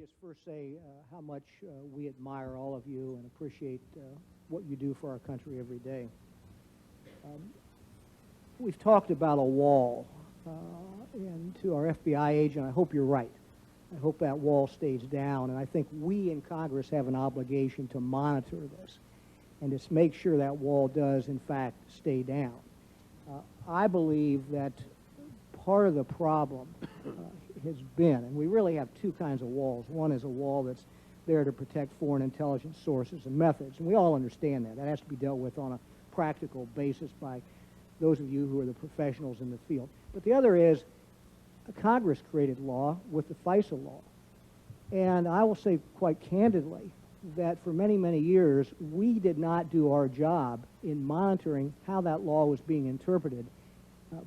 just first say how much we admire all of you and appreciate what you do for our country every day. We've talked about a wall, and to our FBI agent, I hope you're right. I hope that wall stays down, and I think we in Congress have an obligation to monitor this and to make sure that wall does, in fact, stay down. I believe that part of the problem has been, and we really have two kinds of walls. One is a wall that's there to protect foreign intelligence sources and methods, and we all understand that. That has to be dealt with on a practical basis by those of you who are the professionals in the field. But the other is a Congress-created law with the FISA law. And I will say quite candidly that for many, many years, we did not do our job in monitoring how that law was being interpreted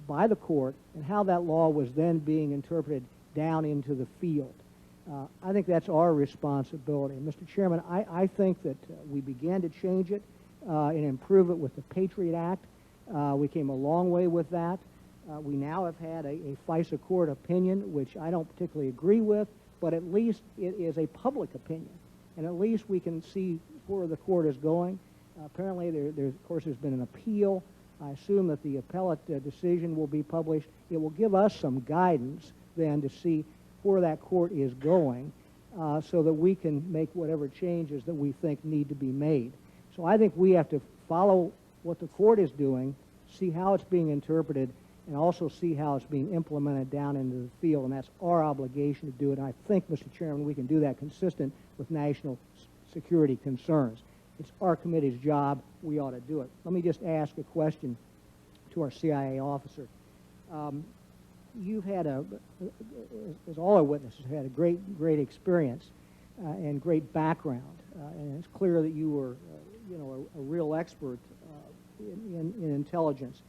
by the court and how that law was then being interpreted down into the field. I think that's our responsibility. And Mr. Chairman, I think that we began to change it and improve it with the Patriot Act. We came a long way with that. We now have had a FISA court opinion, which I don't particularly agree with, but at least it is a public opinion. And at least we can see where the court is going. Apparently, of course, there's been an appeal. I assume that the appellate decision will be published. It will give us some guidance then to see where that court is going so that we can make whatever changes that we think need to be made. So I think we have to follow what the court is doing, see how it's being interpreted, and also see how it's being implemented down into the field, and that's our obligation to do it. And I think, Mr. Chairman, we can do that consistent with national security concerns. It's our committee's job. We ought to do it. Let me just ask a question to our CIA officer. You've had as all our witnesses, have had a great experience and great background, and it's clear that you were, a real expert in intelligence.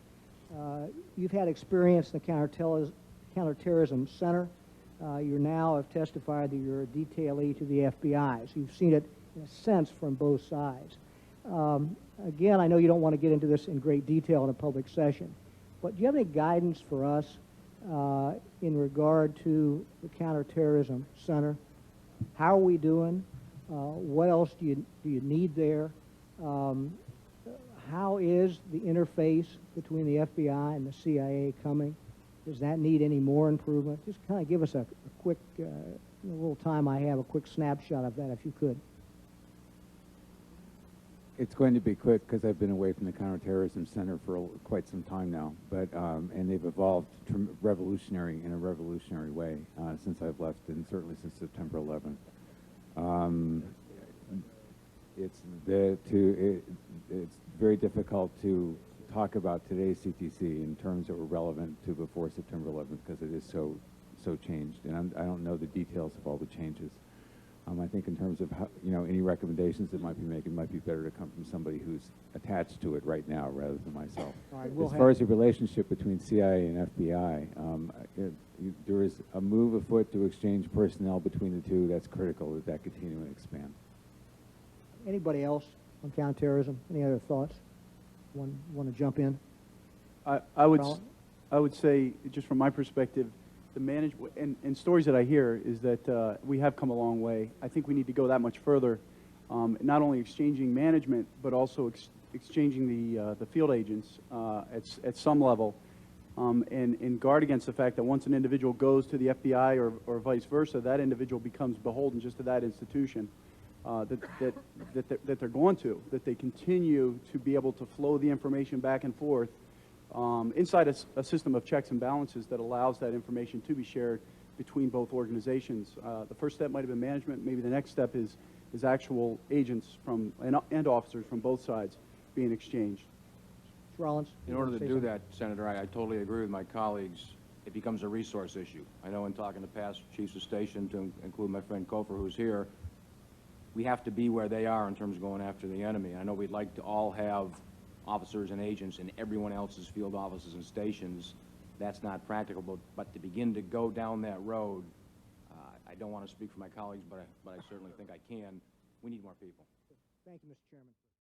You've had experience in the Counterterrorism Center. You now have testified that you're a detailee to the FBI. So you've seen it, in a sense, from both sides. Again, I know you don't want to get into this in great detail in a public session, but do you have any guidance for us in regard to the Counterterrorism Center? How are we doing? What else do you need there? How is the interface between the FBI and the CIA coming? Does that need any more improvement? Just kind of give us a quick, little time I have, a quick snapshot of that, if you could. It's going to be quick because I've been away from the Counterterrorism Center for quite some time now, but and they've evolved in a revolutionary way since I've left, and certainly since September 11th. It's very difficult to talk about today's CTC in terms that were relevant to before September 11th because it is so changed, and I don't know the details of all the changes. I think in terms of how, any recommendations that might be made, it might be better to come from somebody who's attached to it right now rather than myself. Right, as far as the relationship between CIA and FBI, there is a move afoot to exchange personnel between the two. That's critical that continue and expand. Anybody else on counterterrorism? Any other thoughts? Want to jump in? I would say, just from my perspective, the management and stories that I hear is that we have come a long way. I think we need to go that much further, not only exchanging management, but also exchanging the field agents at some level, and guard against the fact that once an individual goes to the FBI or vice versa, that individual becomes beholden just to that institution. That they're going to, that they continue to be able to flow the information back and forth inside a system of checks and balances that allows that information to be shared between both organizations. The first step might have been management. Maybe the next step is actual agents and officers from both sides being exchanged. Mr. Rollins? In order to do that, Senator, I totally agree with my colleagues. It becomes a resource issue. I know in talking to past chiefs of station, to include my friend Kofer, who's here, we have to be where they are in terms of going after the enemy. I know we'd like to all have officers and agents in everyone else's field offices and stations. That's not practical, but to begin to go down that road, I don't want to speak for my colleagues, but I certainly think I can. We need more people. Thank you, Mr. Chairman.